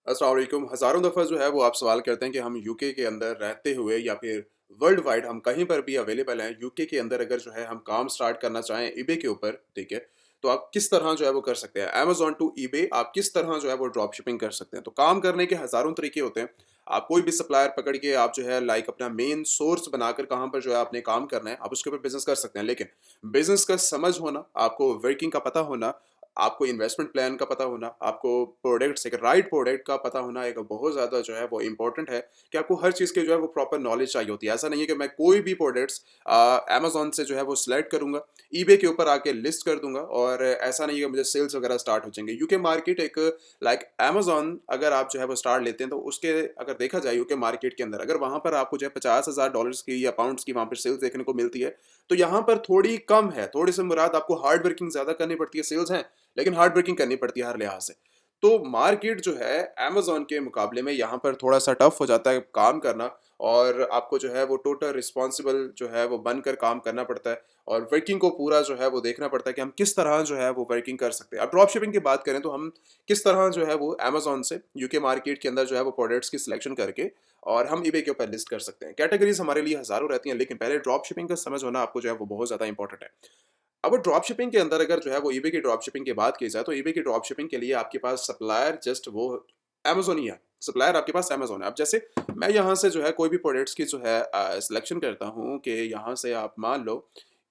अस्सलाम वालेकुम। हज़ारों दफ़ा जो है वो आप सवाल करते हैं कि हम यूके के अंदर रहते हुए या फिर वर्ल्ड वाइड हम कहीं पर भी अवेलेबल हैं। यूके के अंदर अगर जो है हम काम स्टार्ट करना चाहें ईबे के ऊपर, ठीक है? तो आप किस तरह जो है वो कर सकते हैं। अमेज़न टू ईबे आप किस तरह जो है वो ड्रॉप शिपिंग कर सकते हैं। तो काम करने के हज़ारों तरीके होते हैं। आप कोई भी सप्लायर पकड़ के आप जो है लाइक अपना मेन सोर्स बनाकर कहाँ पर जो है आपने काम करना है, आप उसके ऊपर बिज़नेस कर सकते हैं। लेकिन बिज़नेस का समझ होना, आपको वर्किंग का पता होना, आपको इन्वेस्टमेंट प्लान का पता होना, आपको प्रोडक्ट्स एक राइट प्रोडक्ट का पता होना एक बहुत ज़्यादा जो है वो इम्पोर्टेंट है कि आपको हर चीज़ की जो है वो प्रॉपर नॉलेज चाहिए होती है। ऐसा नहीं है कि मैं कोई भी प्रोडक्ट्स अमेज़न से जो है वो सिलेक्ट करूँगा, ईबे के ऊपर आके लिस्ट कर दूँगा और ऐसा नहीं है कि मुझे सेल्स वगैरह स्टार्ट हो जाएँगे। यूके मार्केट एक लाइक अमेज़न अगर आप जो है वो स्टार्ट लेते हैं तो उसके अगर देखा जाए यूके मार्केट के अंदर अगर वहाँ पर आपको जो है $50,000 की या पाउंड्स की वहाँ पर सेल्स देखने को मिलती है, तो यहाँ पर थोड़ी कम है। थोड़ी से मुराद आपको हार्ड वर्किंग ज़्यादा करनी पड़ती है, सेल्स हैं लेकिन हार्ड वर्किंग करनी पड़ती है हर लिहाज से। तो मार्केट जो है अमेज़न के मुकाबले में यहाँ पर थोड़ा-सा टफ हो जाता है काम करना और आपको जो है वो टोटल रिस्पॉन्सिबल जो है वो बनकर काम करना पड़ता है और वर्किंग को पूरा जो है वो देखना पड़ता है कि हम किस तरह जो है वो वर्किंग कर सकते हैं। अब ड्रॉप शिपिंग की बात करें तो हम किस तरह जो है वो अमेज़न से यूके मार्केट के अंदर जो है वो प्रोडक्ट्स की सिलेक्शन करके और हम ईबे के ऊपर लिस्ट कर सकते हैं। कैटेगरीज़ हमारे लिए हज़ारों रहती हैं लेकिन पहले ड्रॉप शिपिंग का समझ होना आपको जो है वो बहुत ज़्यादा इंपॉर्टेंट है। अब वो ड्रॉप शिपिंग के अंदर अगर जो है वो ईबे की ड्रॉप शिपिंग की बात की जाए तो ईबे की ड्रॉप शिपिंग के लिए आपके पास सप्लायर जस्ट वो अमेज़न ही है। सप्लायर आपके पास अमेज़न है। अब जैसे मैं यहाँ से जो है कोई भी प्रोडक्ट्स की जो है सिलेक्शन करता हूँ कि यहाँ से आप मान लो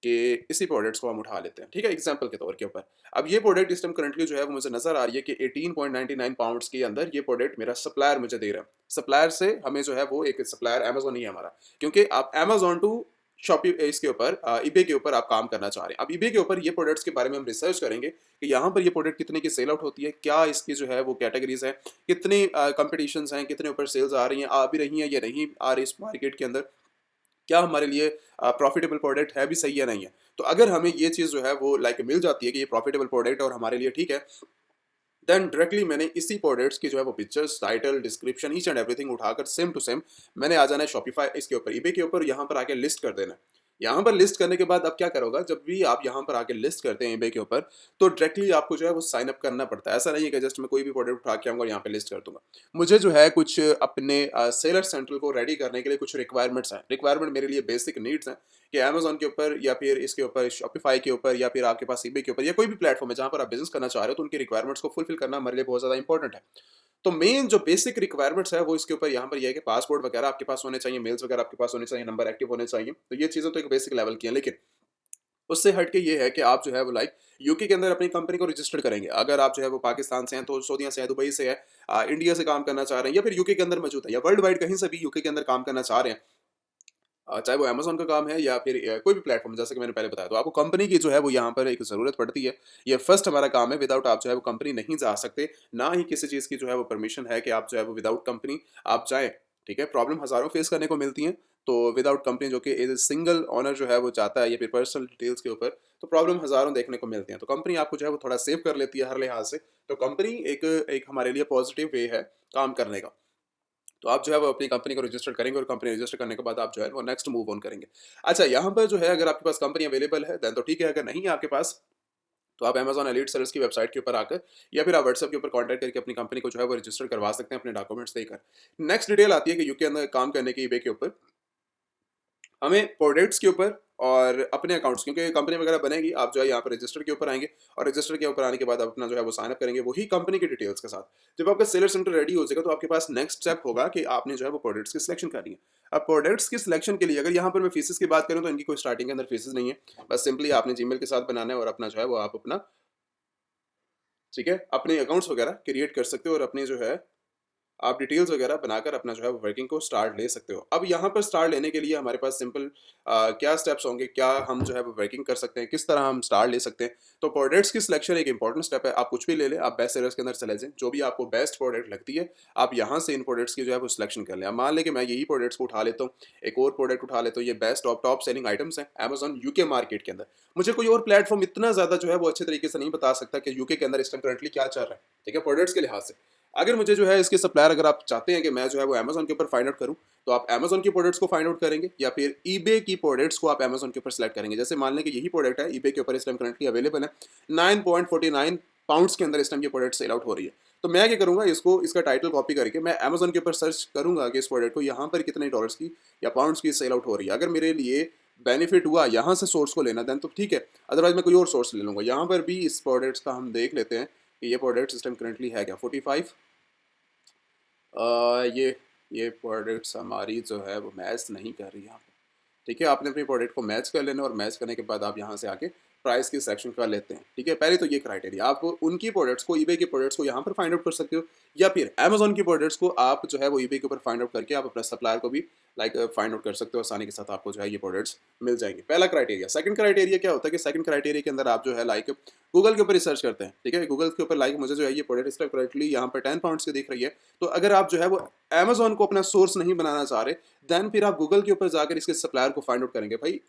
कि इसी प्रोडक्ट्स को हम उठा लेते हैं, ठीक है? एग्ज़ाम्पल के तौर के ऊपर। अब ये प्रोडक्ट इस टाइम करंटली जो है वो मुझे नज़र आ रही है कि 18.99 पाउंड्स के अंदर ये प्रोडक्ट मेरा सप्लायर मुझे दे रहा है। सप्लायर से हमें जो है वो एक सप्लायर अमेज़न ही है हमारा। क्योंकि आप अमेज़न टू शॉपी इसके ऊपर ईबे के ऊपर आप काम करना चाह रहे हैं। अब ईबे के ऊपर ये प्रोडक्ट्स के बारे में हम रिसर्च करेंगे कि यहाँ पर ये प्रोडक्ट कितने की सेल आउट होती है, क्या इसकी जो है वो कैटेगरीज़ हैं, कितनी कॉम्पिटिशन्स हैं, कितने ऊपर सेल्स आ रही हैं, आ भी रही हैं या नहीं आ रही इस मार्केट के अंदर, क्या हमारे लिए प्रॉफिटेबल प्रोडक्ट है भी सही या नहीं है। तो अगर हमें ये चीज़ जो है वो लाइक मिल जाती है कि ये प्रॉफिटेबल प्रोडक्ट है और हमारे लिए ठीक है, देन डायरेक्टली मैंने इसी प्रोडक्ट्स की जो है वो pictures, title, description each and everything उठाकर सेम टू सेम मैंने आ जाना है शॉपिफाई इसके ऊपर, ईबे के ऊपर यहाँ पर आके लिस्ट कर देना है। यहाँ पर लिस्ट करने के बाद अब क्या करोगा जब भी आप यहाँ पर आके लिस्ट करते हैं ईबे के ऊपर, तो डायरेक्टली आपको जो है वो साइन अप करना पड़ता है। ऐसा नहीं है कि जस्ट मैं कोई भी प्रोडक्ट उठा के आऊँगा और यहाँ पे लिस्ट कर दूँगा। मुझे जो है कुछ अपने सेलर सेंटर को रेडी करने के लिए कुछ रिक्वायरमेंट्स हैं। रिक्वायरमेंट मेरे लिए बेसिक नीड्स हैं कि अमेज़न के ऊपर या फिर इसके ऊपर शॉपिफाई के ऊपर या फिर आपके पास ईबे के ऊपर या कोई भी प्लेटफ़ॉर्म है जहाँ पर आप बिज़नेस करना चाह रहे हो, तो उनकी रिक्वायरमेंट्स को फुलफ़िल करना हमारे लिए बहुत ज़्यादा इंपॉर्टेंट है। तो मेन जो बेसिक रिक्वायरमेंट्स है वो इसके ऊपर यहाँ पर ये है कि पासपोर्ट वगैरह आपके पास होने चाहिए, मेल्स वगैरह आपके पास होने चाहिए, नंबर एक्टिव होने चाहिए। तो ये चीज़ें तो एक बेसिक लेवल की हैं, लेकिन उससे हट के ये है कि आप जो है वो लाइक यूके के अंदर अपनी कंपनी को रजिस्टर करेंगे। अगर आप जो है वो पाकिस्तान से हैं, तो सऊदीया से हैं, दुबई से हैं, इंडिया से काम करना चाह रहे हैं या फिर यूके के अंदर मौजूद है या वर्ल्ड वाइड कहीं से भी यूके के अंदर काम करना चाह रहे हैं, चाहे वो अमेज़न का काम है या फिर कोई भी प्लेटफ़ॉर्म जैसे कि मैंने पहले बताया, तो आपको कंपनी की जो है वो यहाँ पर एक ज़रूरत पड़ती है। ये फर्स्ट हमारा काम है, विदाउट आप जो है वो कंपनी नहीं जा सकते, ना ही किसी चीज़ की जो है वो परमिशन है कि आप जो है वो विदाउट कंपनी आप जाएँ, ठीक है? प्रॉब्लम हज़ारों फेस करने को मिलती हैं, तो विदाउट कंपनी जो कि एज़ अ सिंगल ओनर जो है वो चाहता है या फिर पर्सनल डिटेल्स के ऊपर, तो प्रॉब्लम हज़ारों देखने को मिलती हैं। तो कंपनी आपको जो है वो थोड़ा सेव कर लेती है हर लिहाज से, तो कंपनी एक एक हमारे लिए पॉज़िटिव वे है काम करने का। तो आप जो है वो अपनी कंपनी को रजिस्टर करेंगे और कंपनी रजिस्टर करने के बाद आप जो है वो नेक्स्ट मूव ऑन करेंगे। अच्छा, यहाँ पर जो है अगर आपके पास कंपनी अवेलेबल है देन तो ठीक है, अगर नहीं है आपके पास तो आप अमेज़न एलीट सेलर्स की वेबसाइट के ऊपर आकर या फिर आप व्हाट्सएप के ऊपर कॉन्टैक्ट करके अपनी कंपनी को जो है वो रजिस्टर करवा सकते हैं अपने डॉक्यूमेंट्स देकर। नेक्स्ट डिटेल आती है कि यूके अंदर काम करने की ईबे के ऊपर हमें प्रोडक्ट्स के ऊपर और अपने अकाउंट्स, क्योंकि कंपनी वगैरह बनेगी, आप जो है यहाँ पर रजिस्टर के ऊपर आएँगे और रजिस्टर के ऊपर आने के बाद आप अपना जो है वो साइन अप करेंगे वही कंपनी की डिटेल्स के साथ। जब आपका सेलर सेंटर रेडी हो जाएगा तो आपके पास नेक्स्ट स्टेप होगा कि आपने जो है वो प्रोडक्ट्स की सिलेक्शन करनी है। अब प्रोडक्ट्स की सिलेक्शन के लिए अगर यहाँ पर मैं फीसेस की बात करूँ तो इनकी कोई स्टार्टिंग के अंदर फीसेस नहीं है। बस सिंपली आपने जीमेल के साथ बनाना है और अपना जो है वो आप अपना, ठीक है, अपने अकाउंट्स वगैरह क्रिएट कर सकते हो और अपने जो है आप डिटेल्स वगैरह बनाकर अपना जो है वो वर्किंग को स्टार्ट ले सकते हो। अब यहाँ पर स्टार्ट लेने के लिए हमारे पास सिंपल क्या स्टेप्स होंगे, क्या हम जो है वो वर्किंग कर सकते हैं, किस तरह हम स्टार्ट ले सकते हैं। तो प्रोडक्ट्स की सिलेक्शन एक इंपॉर्टेंट स्टेप है। आप कुछ भी ले लें, आप बेस्ट सेलर्स के अंदर चले जाएँ, जो भी आपको बेस्ट प्रोडक्ट लगती है, आप यहाँ से इन प्रोडक्ट्स की जो है वो सिलेक्शन कर लें। अब मान लें कि मैं यही प्रोडक्ट्स को उठा लेता हूँ, एक और प्रोडक्ट उठा लेता हूँ, ये best of top selling items हैं अमेज़न यूके मार्केट के अंदर। मुझे कोई और प्लेटफ़ॉर्म इतना ज़्यादा जो है वो अच्छे तरीके से नहीं बता सकता कि यूके के अंदर इस टाइम करंटली क्या चल रहा है, ठीक है, प्रोडक्ट्स के लिहाज से। अगर मुझे जो है इसके सप्लायर अगर आप चाहते हैं कि मैं जो है वो अमेज़न के ऊपर फाइंड आउट करूँ, तो आप अमेज़न की प्रोडक्ट्स को फाइंड आउट करेंगे या फिर ईबे की प्रोडक्ट्स को आप अमेज़न के ऊपर सेलेक्ट करेंगे। जैसे मान लें कि यही प्रोडक्ट है, ईबे के ऊपर इस टाइम करंटली अवेलेबल है, 9.49 पाउंड्स के अंदर इस टाइम ये प्रोडक्ट सेल आउट हो रही है। तो मैं क्या करूँगा, इसको इसका टाइटल कॉपी करके मैं अमेज़न के ऊपर सर्च करूँगा कि इस प्रोडक्ट को यहाँ पर कितने डॉलर्स की या पाउंड्स की सेल आउट हो रही है। अगर मेरे लिए बेनिफिट हुआ यहाँ से सोर्स को लेना देन तो ठीक है, अदरवाइज़ मैं कोई और सोर्स ले लूँगा। यहाँ पर भी इस प्रोडक्ट्स का हम देख लेते हैं कि ये प्रोडक्ट सिस्टम करंटली है क्या 45। ये प्रोडक्ट्स हमारी जो है वो मैच नहीं कर रही यहाँ पे। ठीक है, आपने अपने प्रोडक्ट को मैच कर लेना और मैच करने के बाद आप यहाँ से आके प्राइस की सिलेक्शन कर लेते हैं। ठीक है, पहले तो ये क्राइटेरिया, आप उनकी प्रोडक्ट्स को ईबे के प्रोडक्ट्स को यहाँ पर फाइंड आउट कर सकते हो, या फिर अमेजोन की प्रोडक्ट्स को आप जो है वो ईबे के ऊपर फाइंड आउट करके आप अपना सप्लायर को भी फाइंड आउट कर सकते हो। आसानी के साथ आपको जो है ये प्रोडक्ट्स मिल जाएंगे। पहला क्राइटेरिया। सेकंड क्राइटेरिया क्या होता है कि सेकंड क्राइटेरिया के अंदर आप जो है गूगल के ऊपर रिसर्च करते हैं। ठीक है, गूगल के ऊपर मुझे जो है ये प्रोडक्ट इस करेक्टली यहाँ पर 10 पाउंड्स की दिख रही है। तो अगर आप जो है वो अमेजोन को अपना सोर्स नहीं बनाना चाह रहे, देन फिर आप गूगल के ऊपर जाकर इसके सप्लायर को फाइंड आउट करेंगे। भाई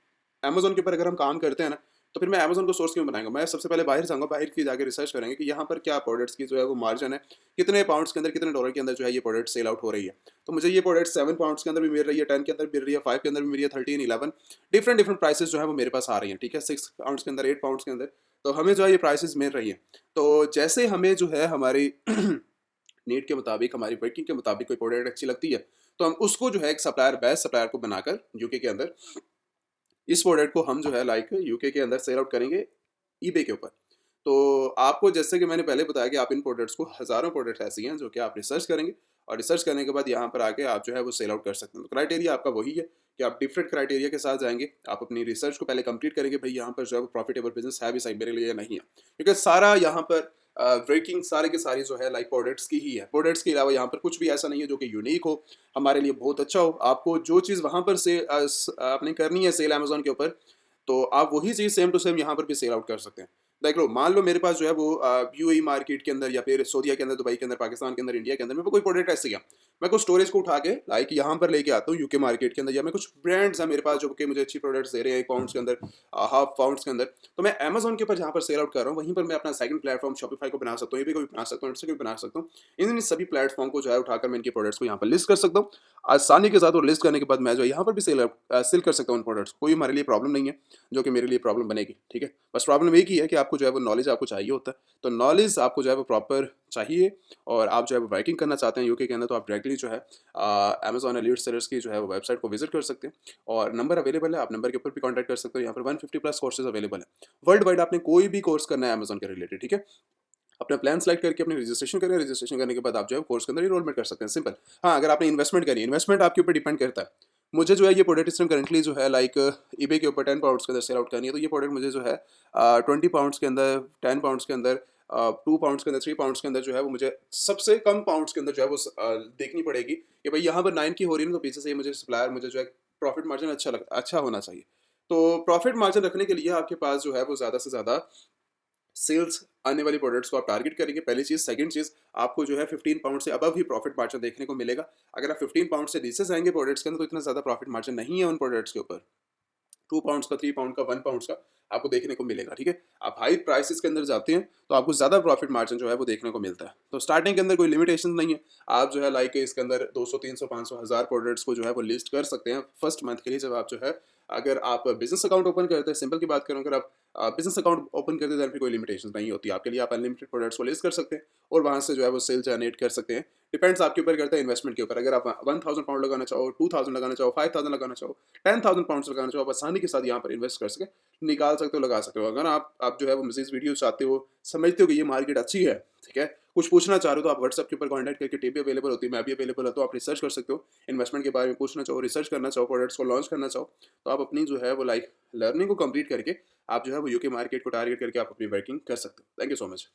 अमेजोन के ऊपर अगर हम काम करते हैं ना, तो फिर मैं अमेजोन को सोर्स क्यों बनाएंगा। मैं सबसे पहले बाहर जाऊंगा, बाहर की जाकर रिसर्च करेंगे कि यहाँ पर क्या प्रोडक्ट्स की जो है वो मार्जिन है, कितने पाउंड्स के अंदर, कितने डॉलर के अंदर जो है ये प्रोडक्ट सेल आउट हो रही है। तो मुझे ये प्रोडक्ट 7 पाउंड्स के अंदर भी मिल रही है, 10 के अंदर मिल रही है, 5 के अंदर भी मिल रही है, 13, 11 डिफरेंट प्राइसेस जो है वो मेरे पास आ रही हैं। ठीक है, 6 पाउंड्स के अंदर, 8 पाउंड्स के अंदर, तो हमें जो है ये प्राइसेस मिल रही हैं। तो जैसे हमें जो है हमारी नीड के मुताबिक, हमारी वर्किंग के मुताबिक कोई प्रोडक्ट अच्छी लगती है, तो हम उसको जो है एक सप्लायर, बेस्ट सप्लायर को बनाकर यूके के अंदर इस प्रोडक्ट को हम जो है यूके के अंदर सेल आउट करेंगे ईबे के ऊपर। तो आपको जैसे कि मैंने पहले बताया कि आप इन प्रोडक्ट्स को, हज़ारों प्रोडक्ट्स ऐसी हैं जो कि आप रिसर्च करेंगे और रिसर्च करने के बाद यहाँ पर आके आप जो है वो सेल आउट कर सकते हैं। तो क्राइटेरिया आपका वही है कि आप डिफरेंट क्राइटेरिया के साथ जाएंगे, आप अपनी रिसर्च को पहले कंप्लीट करेंगे, भाई यहाँ पर जो है वो प्रॉफिटेबल बिजनेस है भी सही मेरे लिए या नहीं है। क्योंकि सारा यहाँ पर वर्किंग सारे के सारी जो है प्रोडक्ट्स की ही है। प्रोडक्ट्स के अलावा यहाँ पर कुछ भी ऐसा नहीं है जो कि यूनिक हो, हमारे लिए बहुत अच्छा हो। आपको जो चीज़ वहाँ पर से आपने करनी है सेल अमेजोन के ऊपर, तो आप वही चीज़ सेम टू सेम यहाँ पर भी सेल आउट कर सकते हैं। देख लो, मान लो मेरे पास जो है वो यूएई मार्केट के अंदर या फिर सऊदीया के अंदर, दुबई के अंदर, पाकिस्तान के अंदर, इंडिया के अंदर, मेरे को कोई प्रोडक्ट ऐसी है, मैं कुछ स्टोरेज को उठा के यहाँ पर लेके आता हूँ यूके मार्केट के अंदर, या मैं कुछ ब्रांड्स हैं मेरे पास जो कि मुझे अच्छी प्रोडक्ट्स दे रहे हैं 1 पाउंड्स के अंदर, हाफ पाउंड्स के अंदर, तो मैं अमेजोन के ऊपर जहाँ पर सेल आउट कर रहा हूँ वहीं पर मैं अपना सेकंड प्लेटफॉर्म शॉपिफाई को बना सकता हूँ, ये भी कोई बना सकता हूँ, इससे कोई बना सकता हूँ। इन सभी प्लेटफॉर्म को जो है उठाकर मैं इनके प्रोडक्ट्स को यहाँ पर लिस्ट कर सकता हूँ आसानी के साथ, और लिस्ट करने के बाद मैं जो है यहाँ पर भी सेल कर सकता हूँ उन प्रोडक्ट्स। कोई हमारे लिए प्रॉब्लम नहीं है जो कि मेरे लिए प्रॉब्लम बनेगी। ठीक है, बस प्रॉब्लम एक ही है कि आपको जो है वो नॉलेज आपको चाहिए होता है। तो नॉलेज आपको जो है वो प्रॉपर चाहिए, और आप जो है वो वर्किंग करना चाहते हैं यूके के अंदर, तो आप डायरेक्टली जो है अमेजॉन एलीट सेलर्स की जो है वो वेबसाइट को विजिट कर सकते हैं, और नंबर अवेलेबल है, आप नंबर के ऊपर भी कॉन्टैक्ट कर सकते हो। यहाँ पर 150+ कोर्सेज अवेलेबल है वर्ल्ड वाइड। आपने कोई भी कोर्स करना है अमेजॉन के रिलेटेड, ठीक है, अपना प्लान सेलेक्ट करके अपनी रजिस्ट्रेशन करें, रजिस्ट्रेशन करने के बाद आप जो है कोर्स के अंदर इनरोलमेंट कर सकते हैं, सिंपल। हाँ, अगर आपने इन्वेस्टमेंट करी, इन्वेस्टमेंट आपके ऊपर डिपेंड करता है। मुझे जो है ये प्रोडक्ट सिस्टम करंटली जो है ईबे के ऊपर 10 पाउंड्स के अंदर सेल आउट करनी है, तो ये प्रोडक्ट मुझे जो है 20 पाउंड्स के अंदर, 10 पाउंड्स के अंदर, 2 पाउंड्स के अंदर, 3 पाउंड्स के अंदर जो है वो मुझे सबसे कम पाउंड्स के अंदर जो है वो देखनी पड़ेगी कि भाई यहाँ पर 9 की हो रही है, तो पीछे से मुझे सप्लायर, मुझे जो है प्रॉफिट मार्जिन अच्छा होना चाहिए। तो प्रॉफिट मार्जिन रखने के लिए आपके पास जो है वो ज़्यादा से ज़्यादा सेल्स आने वाली प्रोडक्ट्स को आप टारगेट करेंगे, पहली चीज़। सेकंड चीज़, आपको जो है 15 पाउंड से अबव ही प्रॉफिट मार्जिन देखने को मिलेगा। अगर आप 15 पाउंड से नीचे जाएंगे प्रोडक्ट्स के अंदर, तो इतना ज़्यादा प्रॉफिट मार्जिन नहीं है उन प्रोडक्ट्स के ऊपर। 2 पाउंड्स का, 3 पाउंड का, 1 पाउंड्स का आपको देखने को मिलेगा। ठीक है, आप हाई प्राइसेस के अंदर जाते हैं तो आपको ज़्यादा प्रॉफिट मार्जिन जो है वो देखने को मिलता है। तो स्टार्टिंग के अंदर कोई लिमिटेशन नहीं है, आप जो है इसके अंदर 200, 300, 500, 1000 प्रोडक्ट्स को जो है वो लिस्ट कर सकते हैं फर्स्ट मंथ के लिए। जब आप जो है, अगर आप बिजनेस अकाउंट ओपन करते हैं, सिंपल की बात करूँ, अगर आप बिजनेस अकाउंट ओपन करते हैं, फिर कोई लिमिटेशन नहीं होती आपके लिए, आप अनलिमिटेड प्रोडक्ट्स को लिस्ट कर सकते हैं और वहाँ से जो है वो सेल जनरेट कर सकते हैं। डिपेंड्स आपके ऊपर करता है इन्वेस्टमेंट के ऊपर। अगर आप 1000 पाउंड लगाना चाहो, 2000 लगाना चाहो, 5000 लगाना चाहो, 10,000 पाउंड्स लगाना चाहो, आप आसानी के साथ यहाँ पर इन्वेस्ट कर सके, निकाल सकते हो, लगा सकते हो। अगर आप जो है वो मज़ीद वीडियो चाहते हो, समझते हो कि ये मार्केट अच्छी है, ठीक है, कुछ पूछना चाह रहे हो, तो आप व्हाट्सएप के ऊपर कॉन्टैक्ट करके, टीम भी अवेलेबल होती है, मैं भी अवेलेबल होता हूँ, आप रिसर्च कर सकते हो। इन्वेस्टमेंट के बारे में पूछना चाहो, रिसर्च करना चाहो, प्रोडक्ट्स को लॉन्च करना चाहो, तो आप अपनी जो है वो लर्निंग को कंप्लीट करके आप जो है वो यूके मार्केट को टारगेट करके आप अपनी वर्किंग कर सकते हो। Thank you so much.